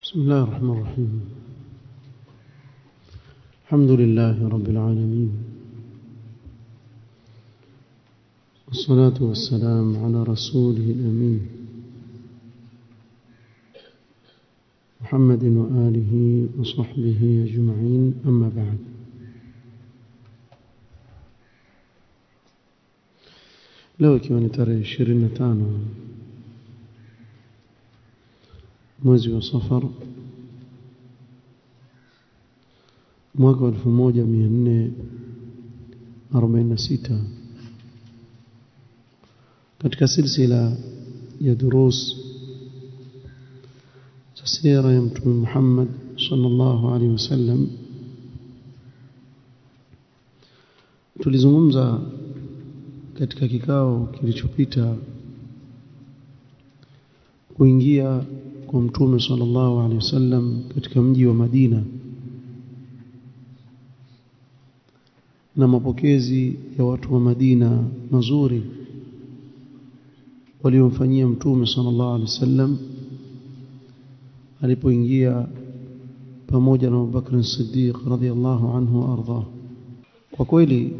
بسم الله الرحمن الرحيم. الحمد لله رب العالمين، والصلاة والسلام على رسوله الأمين محمد وآله وصحبه أجمعين، أما بعد. leo ikiwa ni tarehe 25 mwezi wa Safar mwaka 1446 katika silsila ya durus za sira ya Mtume Muhammad sallallahu alaihi wasallam, tulizungumza katika kikao kilichopita kuingia kwa Mtume sallallahu alaihi wasallam katika mji wa Madina na mapokezi ya watu wa Madina mazuri waliomfanyia Mtume sallallahu alaihi wasallam alipoingia pamoja na Abu Bakr as-Siddiq radhiyallahu anhu arda. Kwa kweli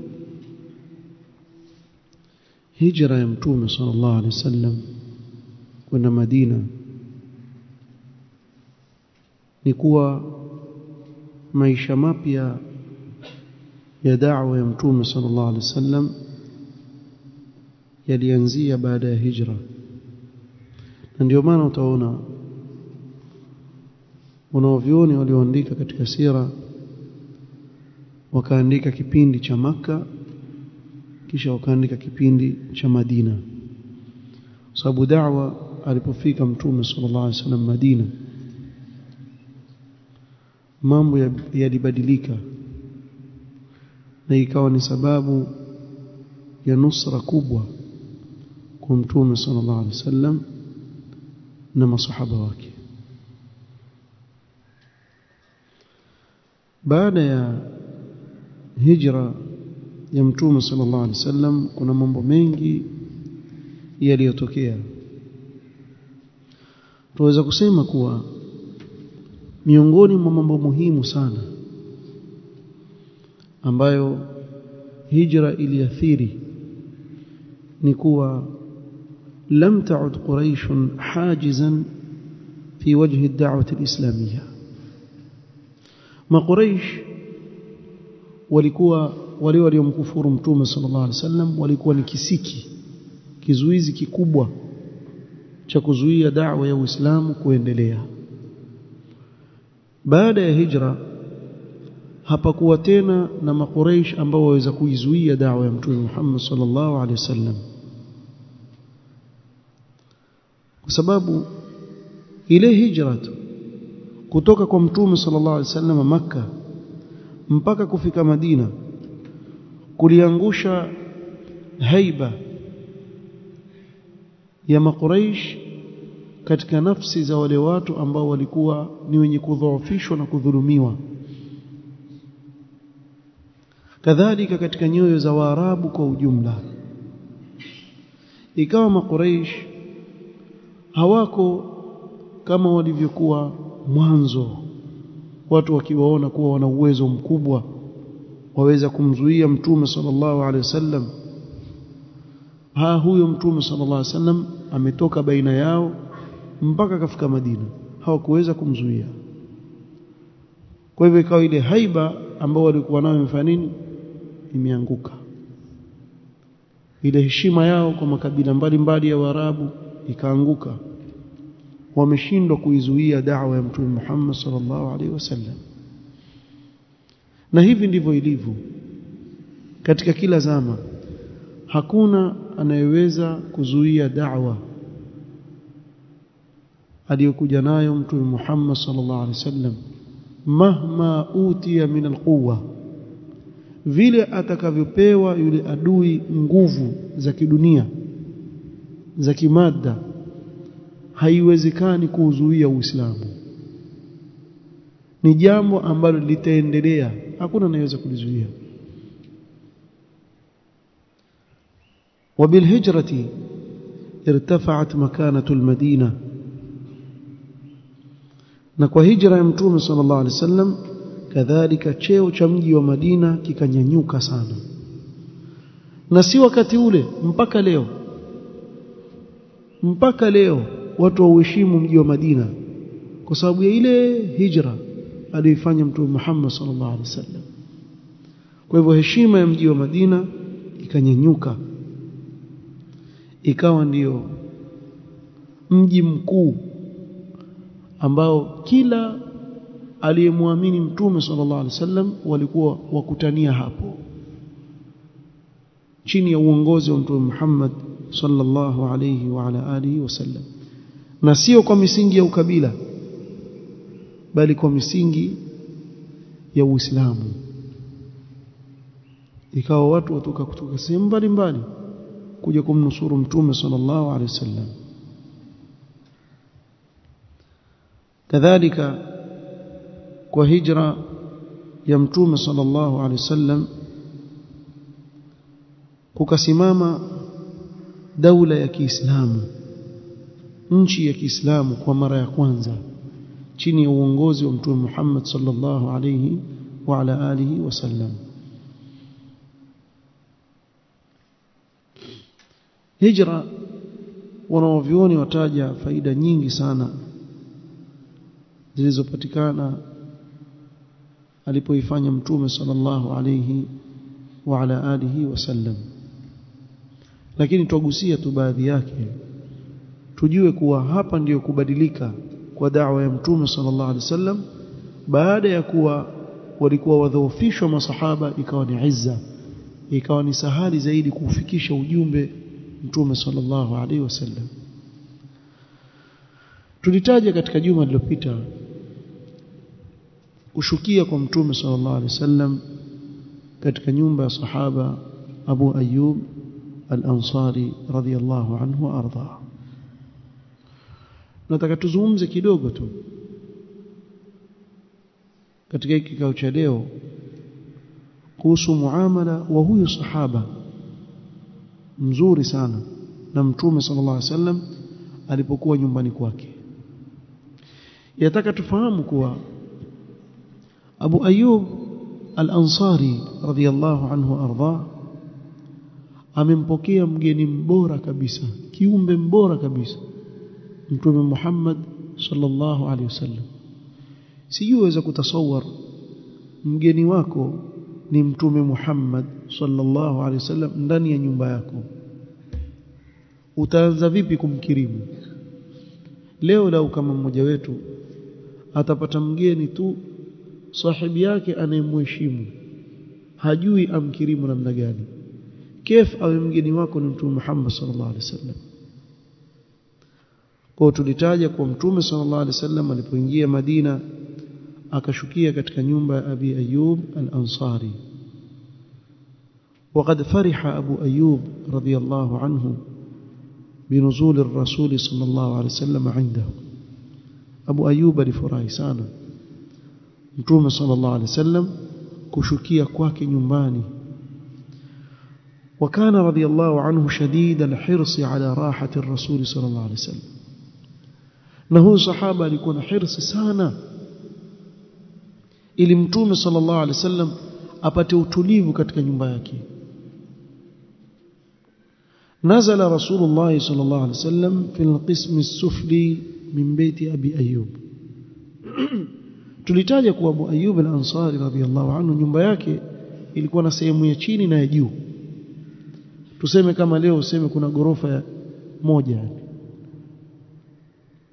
hijra ya Mtume sallallahu alaihi wasallam kwenda Madina ni kuwa maisha mapya ya da'wa ya Mtume sallallahu alaihi wasallam yalianzia baada ya hijra. Na ndio maana utaona wanavyuoni walioandika katika sira wakaandika kipindi cha Makka kisha wakaandika kipindi cha Madina, sababu da'wa alipofika Mtume sallallahu alaihi wasallam Madina mambo yalibadilika na ikawa ni sababu ya nusra kubwa kwa Mtume sallallahu alaihi wasallam na masahaba wake. Baada ya hijra ya Mtume sallallahu alaihi wasallam kuna mambo mengi yaliyotokea. Tunaweza kusema kuwa miongoni mwa mambo muhimu sana ambayo hijra iliathiri ni kuwa lam ta'ud Quraysh hajizan fi wajhi ad-da'wah al-islamiyya. Quraysh walikuwa wale waliomkufuru Mtume sallallahu alaihi wasallam walikuwa ni kizuizi kikubwa cha kuzuia da'wa ya Uislamu kuendelea. Baada ya hijra hapakuwa tena na Quraysh ambao waweza kuizuia da'wa ya Mtume Muhammad sallallahu alaihi wasallam, kwa sababu ile hijra kutoka kwa Mtume sallallahu alaihi wasallam Makka mpaka kufika Madina kuliangusha haiba ya Quraysh katika nafsi za wale watu ambao walikuwa ni wenye kudhoofishwa na kudhulumiwa, kadhalika katika nyoyo za Waarabu kwa ujumla. Ikawa Quraysh hawako kama walivyokuwa mwanzo, watu wakiwaona kuwa wana uwezo mkubwa waweza kumzuia Mtume sallallahu alaihi wasallam. Huyo Mtume sallallahu alaihi wasallam ametoka baina yao mpaka kafika Madina, hawakuweza kumzuia. Kwa hivyo ikawa ile haiba ambao walikuwa nayo imefanya nini? Imeanguka. Ile heshima yao kwa makabila mbalimbali ya Waarabu ikaanguka, wameshindwa kuizuia da'wa ya Mtume Muhammad sallallahu alaihi wasallam. Na hivi ndivyo ilivyo katika kila zama, hakuna anayeweza kuzuia da'wa aliyokuja nayo Mtume Muhammad sallallahu alaihi wasallam, mahma utiya min alquwa, vile atakavyopewa yule adui nguvu za kidunia za kimada, haiwezekani kuuzuia Uislamu. Ni jambo ambalo litaendelea, hakuna anayeweza kulizuia. وبالهجرة ارتفعت مكانة المدينة na kwa hijra ya mtume sallallahu alaihi wasallam kadhalika cheo cha mji wa Madina kikanyanyuka sana, na si wakati ule, mpaka leo watu wauheshimu mji wa Madina kwa sababu ya ile hijra aliyofanya mtume Muhammad sallallahu alaihi wasallam. Kwa hivyo heshima ya mji wa Madina ikanyanyuka, ikawa ndio mji mkuu ambao kila aliyemwamini mtume sallallahu alaihi wasallam walikuwa wakutania hapo chini ya uongozi wa mtume Muhammad sallallahu alaihi wa ala alihi wasallam, na sio kwa misingi ya ukabila bali kwa misingi ya Uislamu. Ikawa watu watoka kutoka sehemu mbalimbali kuja kumnusuru mtume sallallahu alaihi wasallam. Kadhalika kwa hijra ya mtume sallallahu alaihi wasallam kukasimama daula ya Kiislamu, nchi ya Kiislamu kwa mara ya kwanza chini ya uongozi wa mtume Muhammad sallallahu alaihi wa ala alihi wasallam. Hijra wanaovioni wataja faida nyingi sana zilizopatikana alipoifanya mtume sallallahu alayhi wa ala alihi wasallam, lakini tugusia tu baadhi yake tujue kuwa hapa ndiyo kubadilika kwa da'wa ya mtume sallallahu alayhi wasallam. Baada ya kuwa walikuwa wadhoofishwa masahaba, ikawa ni izza, ikawa ni sahali zaidi kufikisha ujumbe mtume sallallahu alayhi wasallam. Tulitaja katika juma lililopita kushukia kwa mtume sallallahu alaihi wasallam katika nyumba ya sahaba Abu Ayyub al-Ansari radhiyallahu anhu wa arda. Nataka tuzungumze kidogo tu katika kikao cha leo kuhusu muamala wa huyu sahaba mzuri sana na mtume sallallahu alaihi wasallam alipokuwa nyumbani kwake. Yataka tufahamu kuwa Abu Ayyub al-Ansari radhiyallahu anhu arda amempokea mgeni mbora kabisa, kiumbe mbora kabisa, mtume Muhammad sallallahu alaihi wasallam. Sijui waweza kutasawar mgeni wako ni mtume Muhammad sallallahu alaihi wasallam ndani ya nyumba yako, utaanza vipi kumkirimu? Leo lau kama mmoja wetu atapata mgeni tu, sahibi yake anayemheshimu, hajui amkirimu namna gani, kif awe mgeni wako ni mtume Muhammad sallallahu alaihi wasallam? Kwa tulitaja kwa mtume sallallahu alaihi wasallam alipoingia Madina akashukia katika nyumba ya Abi Ayyub al-Ansari. وقد فرح أبو أيوب رضي الله عنه بنزول الرسول صلى الله عليه وسلم عنده. أبو أيوب لفراhi sana mtume sallallahu alaihi wasallam kushukia kwake nyumbani. وكان رضي الله عنه شديد الحرص على راحة الرسول صلى الله عليه وسلم. na huyu sahaba alikuwa na hirsi sana ili mtume sallallahu alaihi wasallam apate utulivu katika nyumba yake. نزل رسول الله صلى الله عليه وسلم في القسم السفلي من بيت أبي أيوب. tulitaja kwa Abu Ayyub al-Ansari radhiyallahu anhu nyumba yake ilikuwa na sehemu ya chini na ya juu. Tuseme kama leo useme kuna gorofa moja,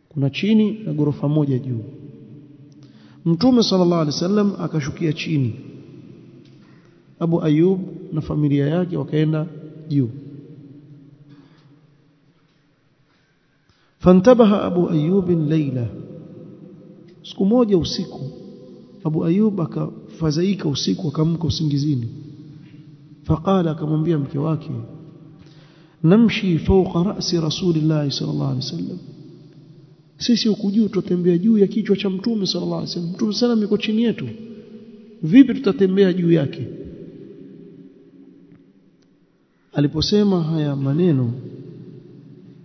kuna chini na gorofa moja juu. Mtume sallallahu alaihi wasallam akashukia chini, Abu Ayyub na familia yake wakaenda juu. Fantabaha Abu Ayyub layla, siku moja usiku Abu Ayyub akafadhaika usiku, akamka usingizini. Faqala, akamwambia mke wake, namshi fawqa ra'si rasulillah sallallahu alaihi wasallam, sisi huku juu tutatembea juu ya kichwa cha mtume sallallahu alaihi wasallam, mtume sallam yuko chini yetu, vipi tutatembea juu yake? Aliposema haya maneno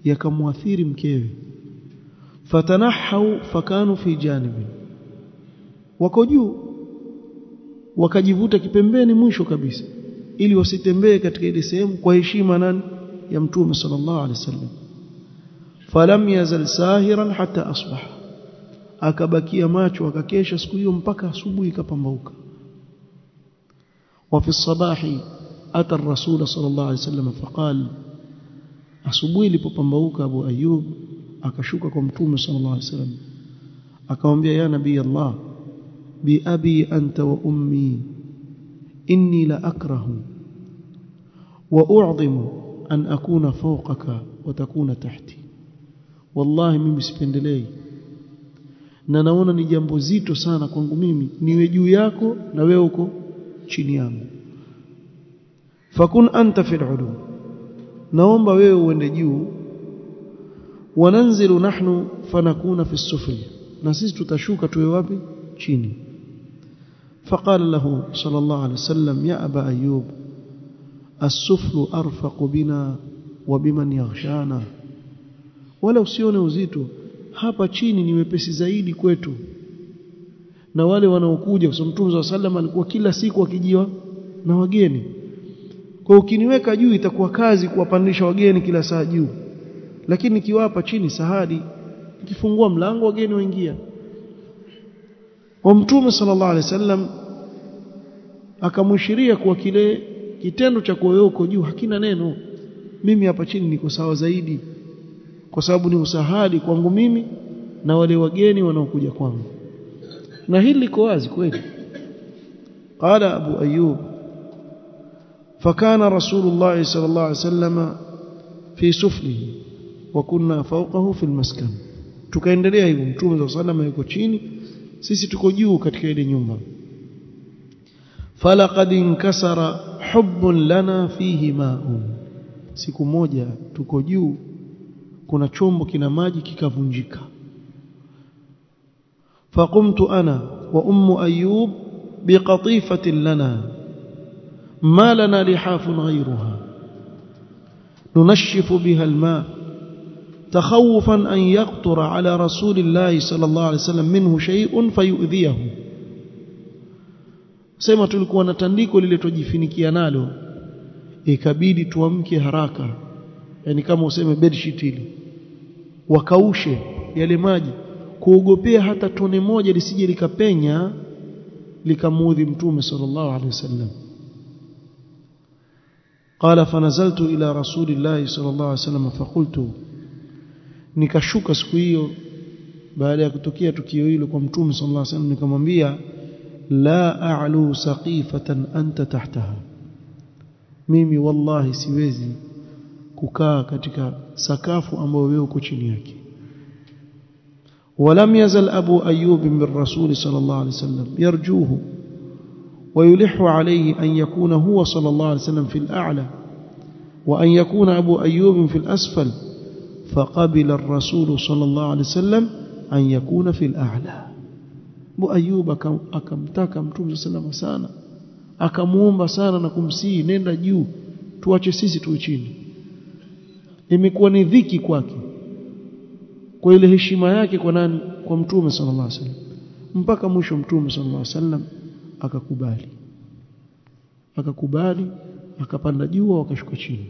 yakamwathiri mkewe, fatanahau fakanu fi janibi, wako juu, wakajivuta kipembeni mwisho kabisa ili wasitembee katika ile sehemu kwa heshima nani ya Mtume sallallahu alaihi wasallam. Falam yazal sahiran hatta asbaha, akabakia macho akakesha siku hiyo mpaka asubuhi ikapambauka. Wa fi sabahi ata ar-rasul sallallahu alaihi wasallam faqala, asubuhi ilipopambauka Abu Ayyub akashuka kwa Mtume sallallahu alaihi wasallam akamwambia, ya nabii Allah, bi abi anta wa ummi inni la akrahu wa u'dhimu an akuna fawqaka wa takuna tahti. Wallahi mimi sipendelei na naona ni jambo zito sana kwangu mimi niwe juu yako na wewe uko chini yangu. Fakun anta fil ulu, naomba wewe uende juu, wananzilu nahnu fanakuna fi sufli, na sisi tutashuka tuwe wapi? Chini. فقال له صلى الله عليه وسلم يا أبا أيوب السفل أرفق بنا وبمن يغشانا, wala usione uzito, hapa chini ni wepesi zaidi kwetu na wale wanaokuja, kwa sababu Mtume صلى الله عليه وسلم alikuwa kila siku akijiwa na wageni. Kwa ukiniweka juu itakuwa kazi kuwapandisha wageni kila saa juu, lakini nikiwapa chini sahadi, nikifungua mlango wageni waingia. Wa Mtume sallallahu alaihi wasallam akamwishiria kwa kile kitendo cha kuweko juu hakina neno, mimi hapa chini niko sawa zaidi, kwa sababu ni usahadi kwangu mimi na wale wageni wanaokuja kwangu. Na hili liko wazi kweli. Qala Abu Ayyub, fakana Rasulullah sallallahu alaihi wasallam fi suflihi wa kunna fawqahu fil maskan. Tukaendelea hivyo, Mtume sallallahu alaihi wasallam yuko chini, sisi tuko juu katika ile nyumba. Falaqad inkasara hubbun lana fihi ma'un, siku moja tuko juu, kuna chombo kina maji kikavunjika. Faqumtu ana wa ummu Ayyub biqatifatin lana ma lana lihafun ghayruha nunashifu biha alma تخوفا أن يقطر على رسول الله صلى الله عليه وسلم منه شيء فيؤذيه. Sema tulikuwa na tandiko lile tujifinikia nalo, ikabidi tuamke haraka, yani kama useme bedsheet ile, wakaushe yale maji kuogopea hata tone moja lisije likapenya likamuudhi Mtume sallallahu alaihi wasallam. Qala fanazaltu ila rasulillahi sallallahu alaihi wasallam faqultu, nikashuka siku hiyo baada ya kutokea tukio hilo kwa Mtume sallallahu alaihi wasallam, nikamwambia, la a'lu saqifatan anta tahtaha, mimi wallahi siwezi kukaa katika sakafu ambayo wewe uko chini yake. ولم يزل أبو أيوب بالرسول صلى الله عليه وسلم يرجوه ويلح عليه أن يكون هو صلى الله عليه وسلم في الأعلى وأن يكون أبو أيوب في الأسفل، فقبل الرسول صلى الله عليه وسلم أن يكون في الأعلى. Abu Ayyub akamtaka Mtume sallallahu alaihi wasallam, akamuomba sana na kumsihi, nenda juu, tuache sisi tuwe chini. Imekuwa ni dhiki kwake kwa ile heshima yake kwa nani? Kwa Mtume sallallahu alaihi wasallam. Mpaka mwisho Mtume sallallahu alaihi wasallam akakubali, akapanda juu wakashuka chini.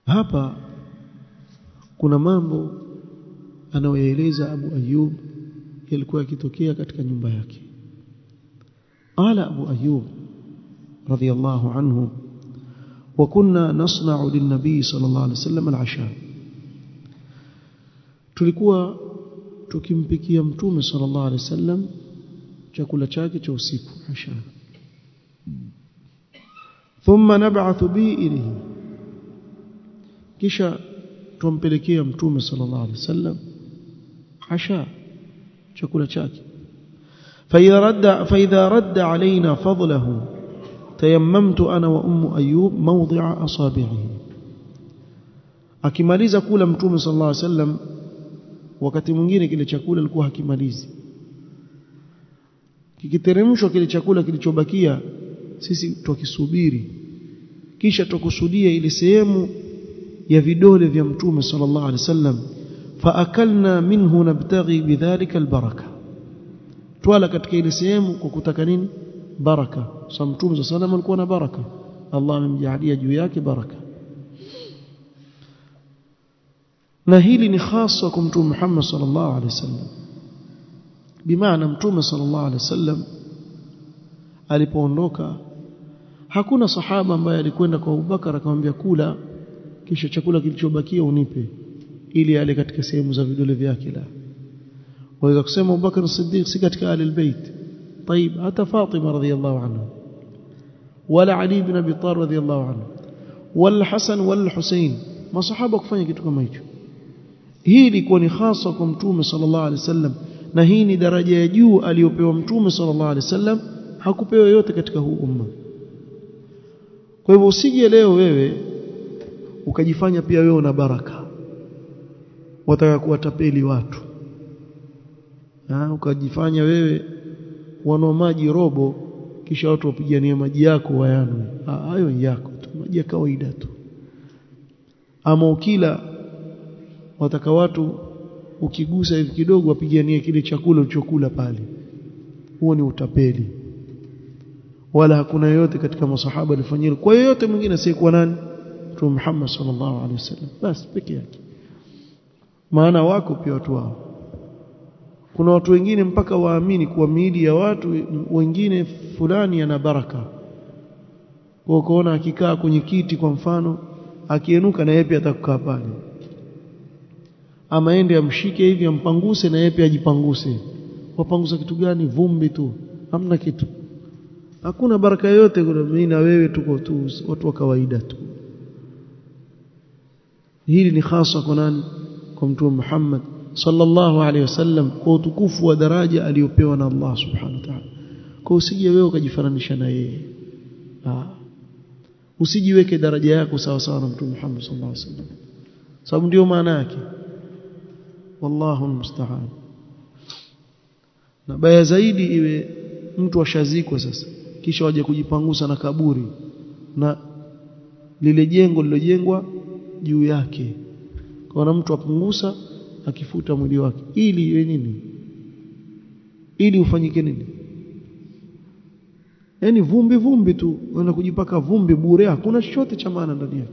Hapa kuna mambo anayoeleza Abu Ayyub yalikuwa yakitokea katika nyumba yake. Qala Abu Ayyub radhiyallahu anhu, wa kunna nasna'u lin-nabi sallallahu alayhi wasallam al-'asha, tulikuwa tukimpikia Mtume sallallahu alayhi wasallam chakula chake cha usiku, asha. Thumma nab'athu bi ilayhi, kisha tumpelekea Mtume sallallahu alaihi wasallam asha, chakula chake. فإذا رد علينا فضله تيممت أنا وأم أيوب موضع أصابعه. akimaliza kula Mtume sallallahu alaihi wasallam, wakati mwingine kile chakula alikuwa hakimalizi, kikiteremshwa kile chakula kilichobakia, sisi tukisubiri, kisha tukusudia ile sehemu ya vidole vya Mtume sallallahu alaihi wasallam, faakalna minhu nabtaghi bidhalika albaraka, twala katika ile sehemu kwa kutaka nini? Baraka. So Mtume sallallahu alayhi wasallam alikuwa na baraka, Allah amemjalia juu yake baraka. Na hili ni hasa kwa Mtume Muhammad sallallahu alaihi wasallam. Bimaana Mtume sallallahu alaihi wasallam alipoondoka, hakuna sahaba ambaye alikwenda kwa Abubakar akamwambia kula kisha chakula kilichobakia unipe ili ale katika sehemu za vidole vyake. La, waweza kusema Abubakar as-Siddiq si katika ahli albayt. طيب hata Fatima radhiyallahu anha wala Ali ibn Abi Talib radhiyallahu anhu wala Hasan wala Hussein, masahaba kufanya kitu kama hicho. Hii ilikuwa ni hasa kwa Mtume sallallahu alaihi wasallam, na hii ni daraja ya juu aliyopewa Mtume sallallahu alaihi wasallam, hakupewa yote katika huu umma. Kwa hivyo usije leo wewe ukajifanya pia wewe una baraka, wataka kuwatapeli watu, ukajifanya wewe wana maji robo kisha watu wapigania maji yako wayanwe. Hayo yako tu, maji ya kawaida tu. Ama ukila wataka watu ukigusa hivi kidogo wapiganie kile chakula ulichokula pale, huo ni utapeli. Wala hakuna yote katika masahaba alifanyia kwa yote mwingine asiyekuwa nani? Mtume Muhammad sallallahu alaihi wasallam basi peke yake. Maana wako pia watu wao, kuna watu wengine mpaka waamini kuwa miili ya watu wengine fulani yana baraka. Kwa kuona akikaa kwenye kiti kwa mfano, akienuka na yeye pia atakukaa pale, ama ende amshike hivi ampanguse na yeye pia ajipanguse. Wapangusa kitu gani? Vumbi tu, hamna kitu, hakuna baraka yote. Kuna mimi na wewe tuko tu watu wa kawaida tu. Hili ni hasa kwa nani? Kwa Mtume Muhammad sallallahu alaihi wasallam, kwa utukufu wa daraja aliyopewa na Allah subhanahu wa ta'ala. Kwa usije wewe ukajifananisha na yeye, usijiweke daraja yako sawa sawa na Mtume Muhammad sallallahu alaihi wasallam, sababu ndio maana yake. Wallahu almusta'an. Na baya zaidi iwe mtu ashazikwa sasa kisha waje kujipangusa na kaburi na lile jengo lilojengwa juu yake, kwa mtu apungusa akifuta mwili wake ili iwe nini? Ili ufanyike nini? Yaani vumbi tu, unaenda kujipaka vumbi bure, hakuna chochote cha maana ndani yake.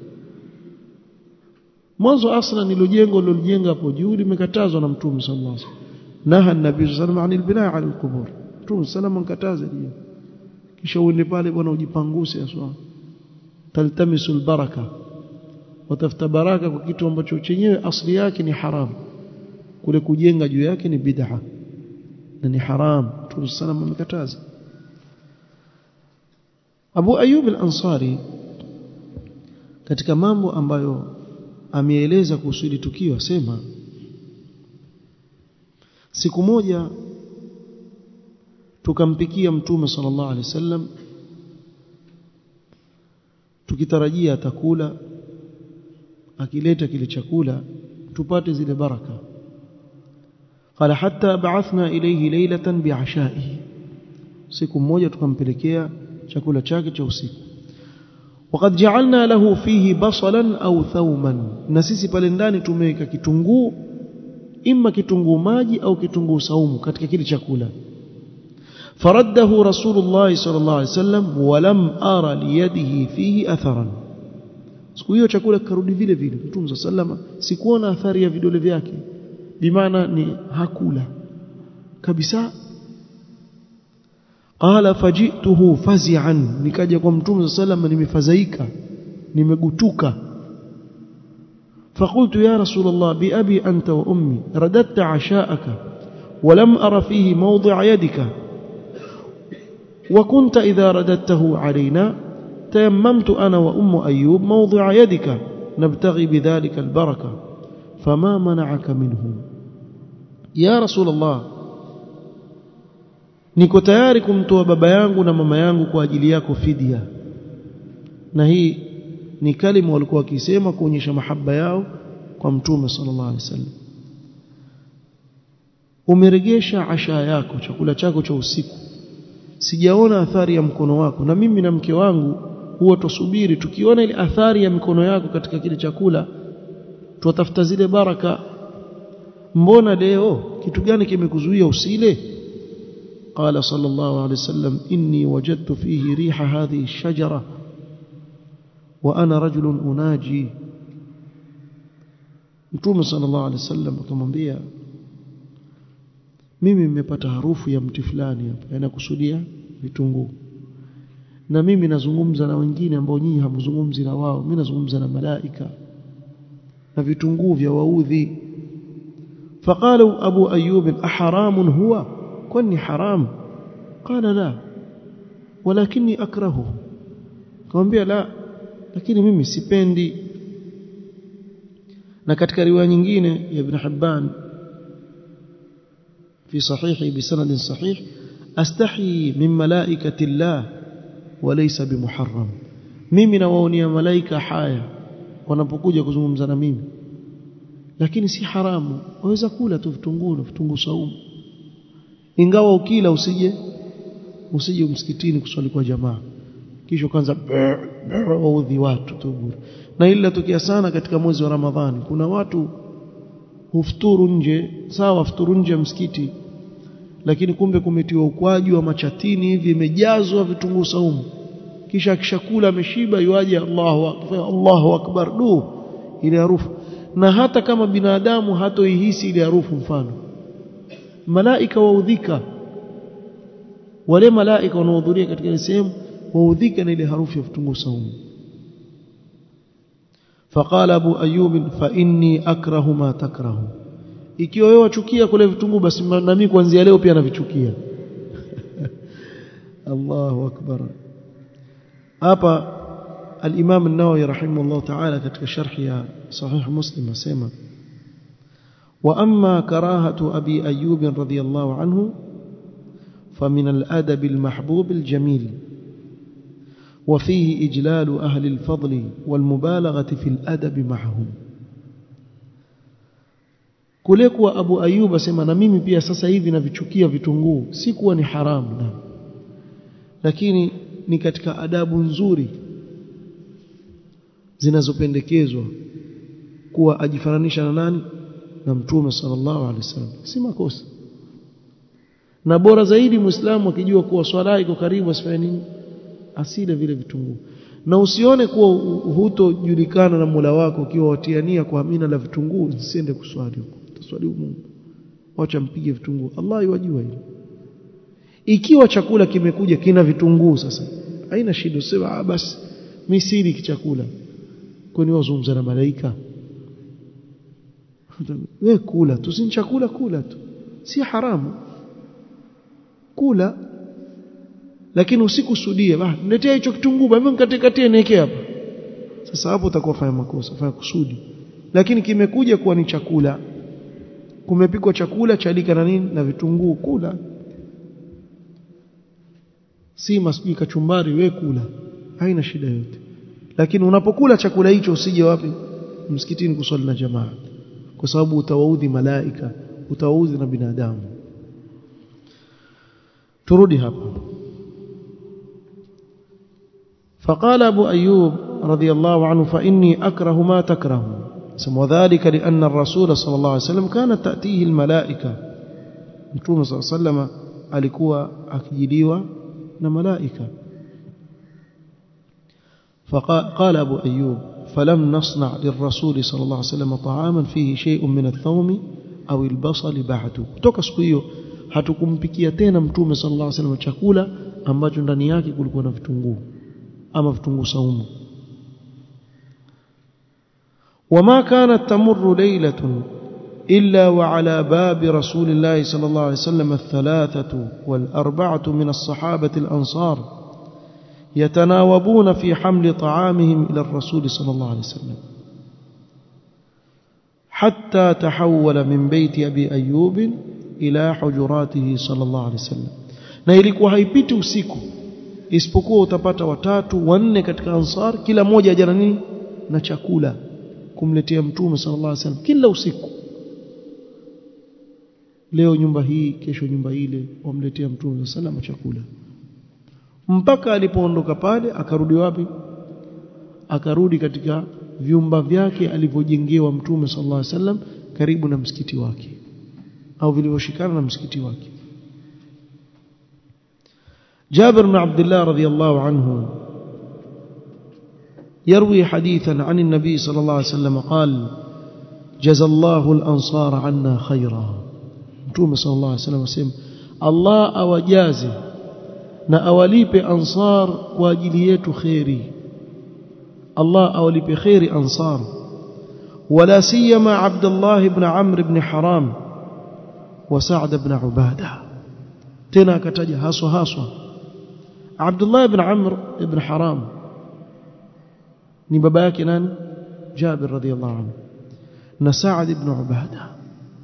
Mwanzo asla nilo jengo lilojenga hapo juu limekatazwa na Mtume sallallahu alaihi wasallam. Naha an-nabii sallallahu alaihi wasallam anil binaa ala al-qubur. Mtume sallallahu ankataza hiyo. Kisha uende pale bwana ujipanguse aswa. Taltamisul baraka. Watafuta baraka kwa kitu ambacho chenyewe asili yake ni haram. Kule kujenga juu yake ni bid'a na ni haram. Mtume sallallahu amekataza. Abu Ayyub al-Ansari katika mambo ambayo ameeleza kuhusu hili tukio asema, siku moja tukampikia Mtume sallallahu alaihi wasallam tukitarajia atakula, akileta kile chakula tupate zile baraka. Qala hatta ba'athna ilayhi laylatan bi'ashaihi, siku moja tukampelekea chakula chake cha usiku. Waqad ja'alna lahu fihi basalan au thawman, na sisi pale ndani tumeweka kitunguu, imma kitunguu maji au kitunguu saumu katika kile chakula. Faraddahu Rasulullah sallallahu alaihi wasallam wa lam ara liyadihi fihi atharan, siku hiyo chakula karudi vile vile. Mtume sallallahu sikuona athari ya vidole vyake, bimaana ni hakula kabisa. Qala fajituhu fazi'an, nikaja kwa Mtume sallallahu nimefadhaika, nimegutuka. فقلت يا رسول الله بأبي أنت وأمي رددت عشاءك ولم أرى فيه موضع يدك، وكنت إذا رددته علينا تيممت أنا وأم أيوب موضع يدك نبتغي بذلك البركة فما منعك منه. يا رسول الله, niko tayari kumtoa baba yangu na mama yangu kwa ajili yako fidia. Na hii ni kalima walikuwa wakisema kuonyesha mahaba yao kwa Mtume sallallahu alaihi wasallam. Umeregesha asha yako, chakula chako cha usiku, sijaona athari ya mkono wako, na mimi na mke wangu huwa tusubiri tukiona ile athari ya mikono yako katika kile chakula, tuwatafuta zile baraka. mbona leo kitu gani kimekuzuia usile? Qala sallallahu alayhi wasallam inni wajadtu fihi riha hadhihi ash-shajara wa ana rajulun unaji. Mtume sallallahu alayhi wasallam akamwambia, mimi nimepata harufu ya mti fulani hapa, yanakusudia vitunguu, na mimi nazungumza na wengine ambao nyinyi hamzungumzi na wao, mimi nazungumza na malaika na vitunguu vya waudhi. Faqala Abu Ayyub aharamun huwa, kwani haram? Qala la walakinni akrahu, akamwambia la, lakini mimi sipendi. Na katika riwaya nyingine ya Ibn Hibban في صحيحه بسند صحيح أستحي من ملائكة الله وليس بمحرم. mimi nawaonia malaika haya wanapokuja kuzungumza na mimi, lakini si haramu, waweza kula tu vitunguu saumu, ingawa ukila usije msikitini kuswali kwa jamaa kisha kwanza waudhi watu tu bure. Na ila tokea sana katika mwezi wa Ramadhani, kuna watu hufuturu nje, sawa hufuturu nje msikiti, lakini kumbe kumetiwa ukwaji wa machatini hivi imejazwa vitunguu saumu, kisha akishakula ameshiba yuaje Allahu akbar ile harufu. Na hata kama binadamu hatoihisi ile harufu, mfano malaika waudhika, wale malaika wanaohudhuria katika ile sehemu waudhika na ile harufu ya vitunguu saumu. Faqala Abu Ayyub fa inni akrahu ma takrahu, ikiwa wewe wachukia kule vitunguu basi na mimi kuanzia leo pia navichukia. Allahu akbar. Hapa al-Imam an-Nawawi rahimahullah ta'ala katika sharh ya Sahih Muslim asema, wa amma karahatu Abi Ayyub radhiyallahu anhu famin al-adab al-mahbub al-jamil وفيه إجلال أهل الفضل والمبالغة في الأدب معهم. kulikuwa Abu Ayyub asema na mimi pia sasa hivi navichukia vitunguu, si kuwa ni haramu na, lakini ni katika adabu nzuri zinazopendekezwa kuwa ajifananisha na nani? Na Mtume sallallahu alaihi wasallam, si makosa. Na bora zaidi Muislamu akijua kuwa swala iko karibu asifanye nini? Asile vile vitunguu. Na usione kuwa hutojulikana na Mola wako ukiwa watiania kwa amina la vitunguu, usiende kuswali huko. Tuswali Mungu, wacha mpige vitunguu, Allah yajua hilo. Ikiwa chakula kimekuja kina vitunguu sasa haina shida, sema basi mimi sili kichakula, kwani wazungumza na malaika? Wewe kula tu, si chakula, kula tu, si haramu kula, lakini usikusudie niletea hicho kitunguu hivyo nikatekatie niweke hapa. Sasa hapo utakuwa fanya makosa, fanya kusudi. Lakini kimekuja kuwa ni chakula, kumepikwa chakula chalika na nini? Na vitunguu, kula. Si masjidi kachumbari, wewe kula, haina shida yote. Lakini unapokula chakula hicho usije wapi? Msikitini kuswali na jamaa, kwa sababu utawaudhi malaika, utawaudhi na binadamu. turudi hapa. فقال أبو أيوب رضي الله عنه فإني أكره ما تكره، وذلك لأن الرسول صلى الله عليه وسلم كانت تأتيه الملائكة، متوم صلى الله عليه وسلم alikuwa akijiliwa na malaika. فقال أبو أيوب فلم نصنع للرسول صلى الله عليه وسلم طعاما فيه شيء من الثوم أو البصل بعد. kutoka siku hiyo hatukumpikia tena mtume sallallahu alaihi wasallam chakula ambacho ndani yake kulikuwa na vitunguu ama vitunguu saumu. وما كانت تمر ليلة إلا وعلى باب رسول الله صلى الله عليه وسلم 3 و4 من الصحابة الأنصار يتناوبون في حمل طعامهم إلى الرسول صلى الله عليه وسلم حتى تحول من بيت أبي أيوب إلى حجراته صلى الله عليه وسلم. na ilikuwa haipiti usiku isipokuwa utapata 3 4 katika Ansar kila mmoja ajana nini na chakula kumletea mtume sallallahu alaihi wasallam kila usiku. Leo nyumba hii, kesho nyumba ile, wamletea mtume sallallahu alaihi wasallam chakula, mpaka alipoondoka pale akarudi wapi? Akarudi katika vyumba vyake alivyojengewa mtume sallallahu alaihi wasallam karibu na msikiti wake. au vilivyoshikana na msikiti wake. Jabir bin Abdullah radhiyallahu anhu يروي حديثا عن النبي صلى الله عليه وسلم قال جزى الله الأنصار عنا خيرا. متوم صلى الله عليه وسلم اسم الله أوجازي na awalipe ansar kwa ajili yetu khairi. Allah awalipe khairi ansar. Wala siyama Abdullah ibn Amr ibn Haram wa Sa'd ibn Ubadah. Tena akataja haswa Abdullah ibn Amr ibn Haram ni baba yake nani? Jabir radhiyallahu anhu, na Sa'd ibn Ubadah,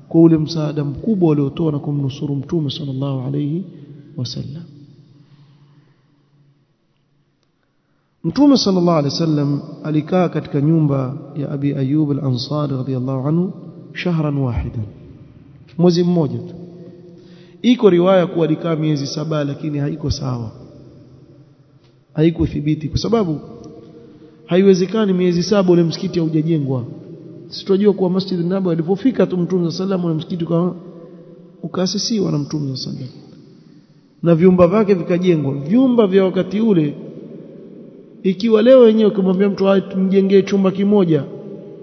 kwa ule msaada mkubwa waliotoa na kumnusuru Mtume sallallahu alayhi wasallam. Mtume sallallahu alayhi wasallam alikaa katika nyumba ya Abi Ayyub al-Ansari radhiyallahu anhu shahran wahidan, mwezi mmoja tu. Iko riwaya kuwa alikaa miezi 7, lakini haiko sawa, haiko thibiti, kwa sababu haiwezekani miezi 7 ule msikiti haujajengwa. Sitojua kuwa Masjid an-Nabawi alipofika tu Mtume sallallahu alayhi msikiti ukaasisiwa na Mtume sallallahu alayhi na vyumba vyake vikajengwa. Vyumba vya wakati ule, ikiwa leo wenyewe ukimwambia mtu mjengee chumba kimoja,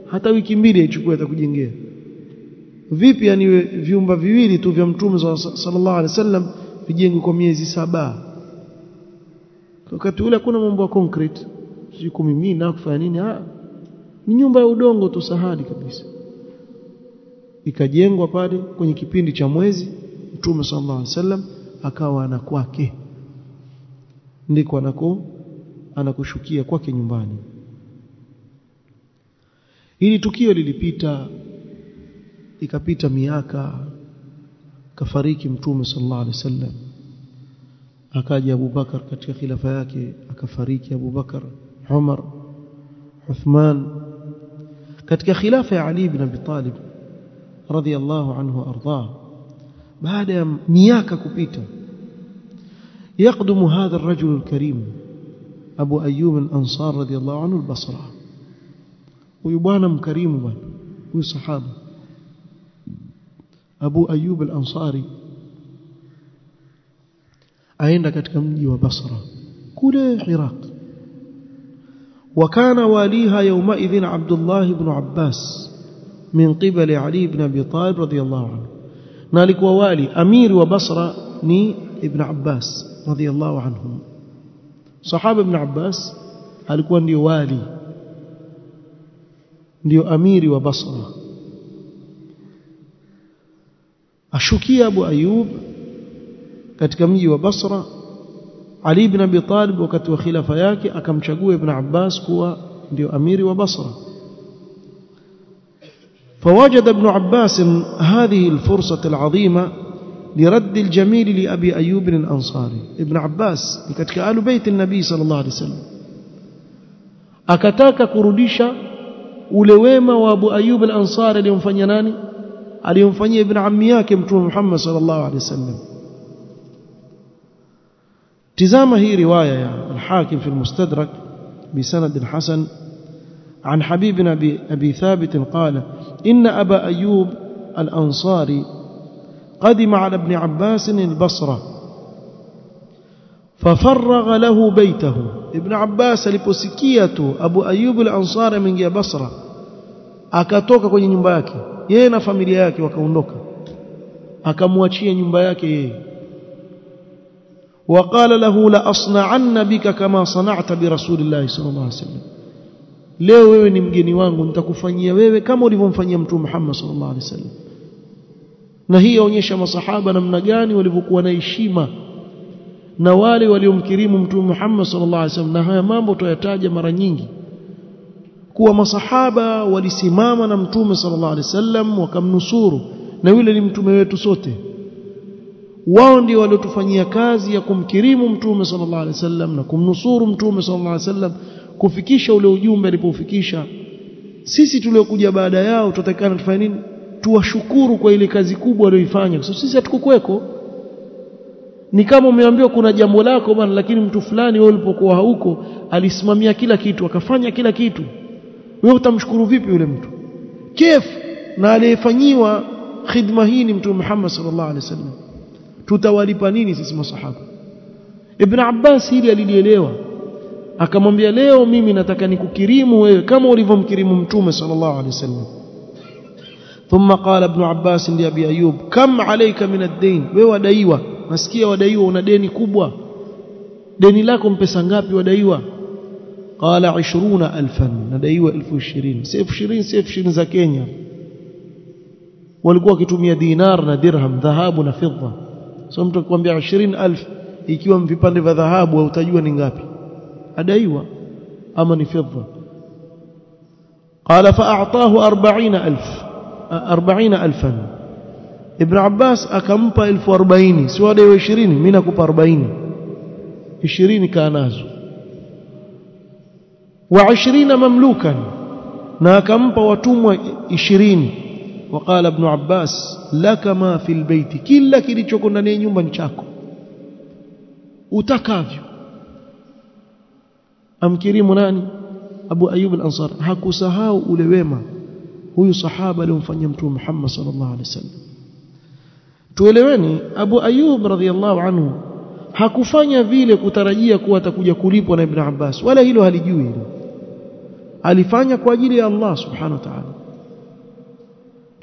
hata wiki 2 ichukue atakujengea. Vipi yani vyumba viwili tu vya Mtume sallallahu alaihi wasallam vijengwe kwa miezi 7? Wakati ule hakuna mambo ya concrete, sio kumimina kufanya nini, ni nyumba ya udongo tu sahali kabisa. Ikajengwa pale kwenye kipindi cha mwezi. Mtume sallallahu alaihi wasallam akawa ana kwake, ndiko anakushukia kwake nyumbani. Hili tukio lilipita, ikapita miaka, kafariki Mtume sallallahu alaihi wasallam. Akaja Abu Bakar katika khilafa yake, akafariki Abu Bakar, Umar, Uthman. Katika khilafa ya Ali ibn Abi Talib radhiyallahu anhu arda, baada ya miaka kupita, يقدم هذا الرجل الكريم أبو أيوب الأنصار رضي الله عنه البصرة. ويبانا مكريم بان ويصحابه أبو أيوب الأنصاري أين katika mji wa Basra kule Iraq. وكان واليها يومئذ عبد الله بن عباس من قبل علي بن أبي طالب رضي الله عنه. نالك ووالي أمير وبصرة ني ابن عباس رضي الله عنهم. صحابة ابن عباس alikuwa ndio wali, ndio amiri wa Basra. Ashukia Abu Ayyub katika mji wa Basra. Ali ibn Abi Talib wakati wa khilafa yake akamchagua Ibn Abbas kuwa ndio amiri wa Basra. فوجد ابن عباس هذه الفرصة العظيمة لرد الجميل لأبي أيوب الأنصاري. ابن عباس katika آل بيت النبي صلى الله عليه وسلم akataka kurudisha ule wema wa Abu Ayyub al-Ansari aliyomfanyia nani? Aliyomfanyia ibn ammi yake Mtume Muhammad sallallahu alaihi wasallam. tizama hii riwaya ya al-Hakim fi al-Mustadrak بسند حسن عن حبيب أبي ثابت قال إن أبا أيوب الأنصاري قدم على ابن عباس البصرة ففرغ له بيته. ابن عباس aliposikia tu Abu Ayyub al-Ansari ameingia Basra, akatoka kwenye nyumba yake yeye na familia yake, wakaondoka, akamwachia nyumba yake yeye. وقال له لا أصنعن بك كما صنعت برسول الله صلى الله عليه وسلم. leo wewe ni mgeni wangu, nitakufanyia wewe kama ulivyomfanyia Mtume Muhammad sallallahu alaihi wasallam. Na hii yaonyesha masahaba namna gani walivyokuwa na heshima na wale waliomkirimu Mtume Muhammad sallallahu alaihi wasallam. Na haya mambo tuyataja mara nyingi, kuwa masahaba walisimama na Mtume sallallahu alaihi wasallam wakamnusuru, na yule ni mtume wetu sote. Wao ndio waliotufanyia kazi ya kumkirimu Mtume sallallahu alaihi wasallam na kumnusuru Mtume sallallahu alaihi wasallam kufikisha ule ujumbe alipofikisha. Sisi tuliokuja baada yao tutatakana tufanye nini? Tuwashukuru kwa ile kazi kubwa walioifanya, kwa sababu sisi hatukukweko. Ni kama umeambiwa kuna jambo lako bwana, lakini mtu fulani wewe ulipokuwa hauko alisimamia kila kitu, akafanya kila kitu. Wewe utamshukuru vipi yule mtu? Kif na aliyefanyiwa khidma hii ni mtume Muhammad sallallahu alaihi wasallam, tutawalipa nini sisi masahaba? Ibn Abbas hili alilielewa, akamwambia leo mimi nataka nikukirimu wewe kama ulivyomkirimu mtume sallallahu alaihi wasallam. ثم قال ابن عباس لأبي أيوب كم عليك من الدين؟ wewe wadaiwa, nasikia wadaiwa, una deni kubwa, deni lako mpesa ngapi wadaiwa? Qala 20,000, nadaiwa 20,000. si 20,000 za Kenya, walikuwa wakitumia dinar na dirham, dhahabu na fedha. So mtu akikwambia 20,000 ikiwa vipande vya dhahabu utajua ni ngapi adaiwa ama ni fedha. Qala fa'atahu 40,000. Ibn Abbas akampa 40,000, si wadaiwa 20, mimi nakupa 40, 20 kaanazo, wa 20 mamlukan, na akampa watumwa 20. وقال ابن عباس لك ما في البيت, kila kilichoko ndani ya nyumba ni chako utakavyo. Amkirimu nani? Abu Ayyub al-Ansari. Hakusahau ule wema huyu sahaba aliyomfanyia mtume Muhammad sallallahu alaihi wasallam. Tueleweni, Abu Ayyub radhiyallahu anhu hakufanya vile kutarajia kuwa atakuja kulipwa na Ibn Abbas, wala hilo halijui hilo. Alifanya kwa ajili ya Allah subhanahu wa ta'ala.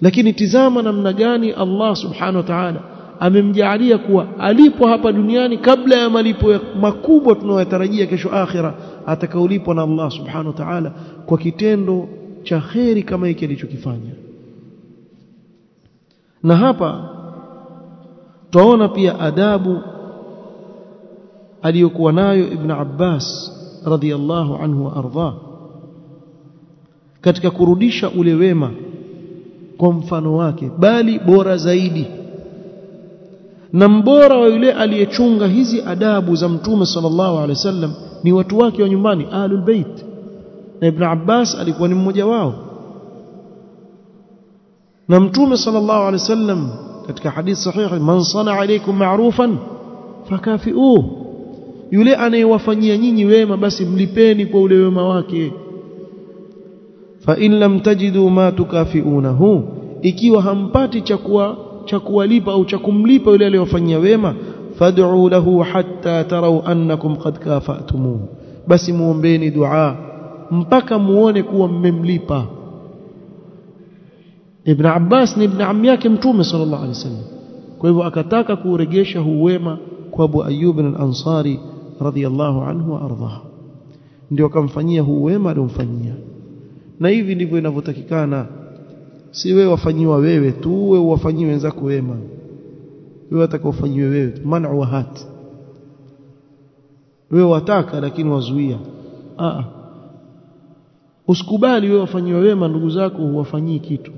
Lakini tizama namna gani Allah subhanahu wa ta'ala amemjaalia kuwa alipo hapa duniani kabla ya malipo makubwa tunayotarajia kesho akhira, atakaolipwa na Allah subhanahu wa ta'ala kwa kitendo cha khairi kama hiki alichokifanya. Na hapa tunaona pia adabu aliyokuwa nayo Ibn Abbas radhiyallahu anhu wa ardha katika kurudisha ule wema kwa mfano wake, bali bora zaidi. Na mbora wa yule aliyechunga hizi adabu za mtume sallallahu alaihi wasallam ni watu wake wa nyumbani, ahlul bait, na Ibn Abbas alikuwa ni mmoja wao. Na mtume sallallahu alaihi wasallam katika hadith sahihi, man sana alaykum ma'rufan fakafi'uhu, yule anayewafanyia nyinyi wema basi mlipeni kwa ule wema wake. Fa in lam tajidu ma tukafiunahu, ikiwa hampati cha kuwalipa au cha kumlipa yule aliyowafanyia wema, fad'u lahu hatta tarau annakum qad kafatumuhu, basi muombeeni dua mpaka muone kuwa mmemlipa. Ibn Abbas ni ibn ammi yake mtume sallallahu alaihi wasallam, kwa hivyo akataka kurejesha huwema kwa Abu Ayyub al-Ansari radhiyallahu anhu wa ardhahu, ndio akamfanyia huwema aliyomfanyia. Na hivi ndivyo inavyotakikana, si wewe wafanyiwa wewe tu, wewe wafanyiwe wenzako wema, wewe atakaofanyiwe wewe tu, man'u wa hat, wewe wataka lakini wazuia. Usikubali wewe wafanyiwe wema ndugu zako huwafanyii kitu,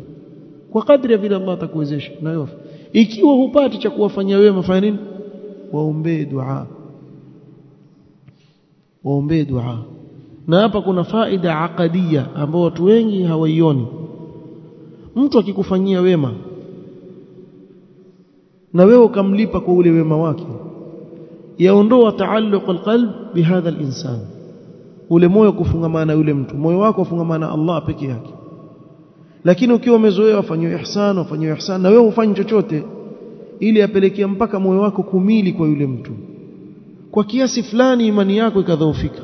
kwa kadri ya vile Allah atakuwezesha. Na wewe ikiwa hupati cha kuwafanyia wema, fanya nini? Waombee dua, waombee dua. Na hapa kuna faida aqadiyya ambayo watu wengi hawaioni. Mtu akikufanyia wema na wewe ukamlipa kwa ule wema wake, yaondoa taalluq alqalb bihadha alinsan, ule moyo kufungamana na yule mtu, moyo wako ufungamana na Allah peke yake. Lakini ukiwa umezoea wafanywe ihsan na wewe hufanyi chochote, ili apelekea mpaka moyo wako kumili kwa yule mtu, kwa kiasi fulani imani yako ikadhoofika.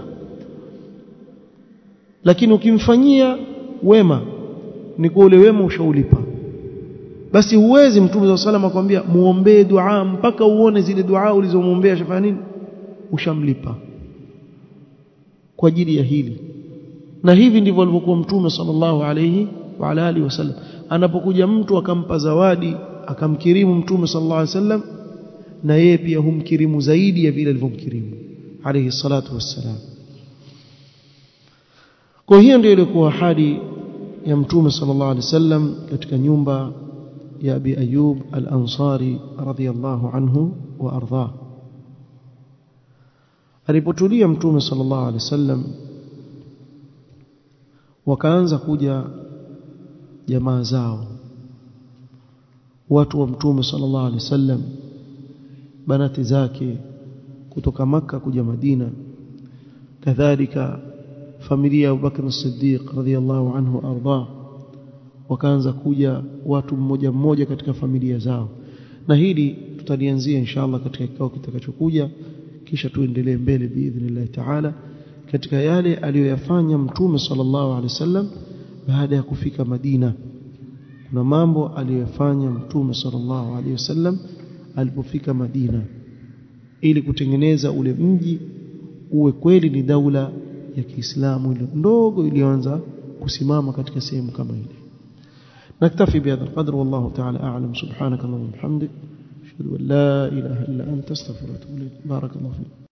Lakini ukimfanyia wema ni kwa ule wema ushaulipa, basi huwezi mtume sallallahu alaihi wasallam akwambia muombee dua mpaka uone zile dua ulizomwombea shafanya nini, ushamlipa kwa ajili ya hili. Na hivi ndivyo alivyokuwa mtume sallallahu alaihi wa ala alihi wasallam. Anapokuja mtu akampa zawadi akamkirimu mtume sallallahu alaihi wasallam, na yeye pia humkirimu zaidi ya vile alivyomkirimu alayhi salatu wassalam. Kwa hiyo ndio ilikuwa hali ya mtume sallallahu alaihi wasallam katika nyumba ya Abi Ayyub al-Ansari radhiyallahu anhu wa ardhah. Alipotulia mtume sallallahu alaihi wasallam, wakaanza kuja jamaa zao, watu wa mtume sallallahu alaihi wasallam, banati zake kutoka Makka kuja Madina, kadhalika familia ya Abu Bakr as-Siddiq radhiyallahu anhu arda, wakaanza kuja watu mmoja mmoja katika familia zao. Na hili tutalianzia inshallah katika kikao kitakachokuja, kisha tuendelee mbele biidhnillah taala katika yale aliyoyafanya Mtume sallallahu alaihi wasallam baada ya kufika Madina. Kuna mambo aliyofanya Mtume sallallahu alaihi wasallam alipofika Madina ili kutengeneza ule mji uwe kweli ni daula ya Kiislamu ile ndogo iliyoanza kusimama katika sehemu kama ile. نكتفي بهذا القدر والله تعالى أعلم. سبحانك اللهم وبحمدك أشهد أن لا إله إلا أنت استغفرك وأتوب إليك. بارك الله فيك.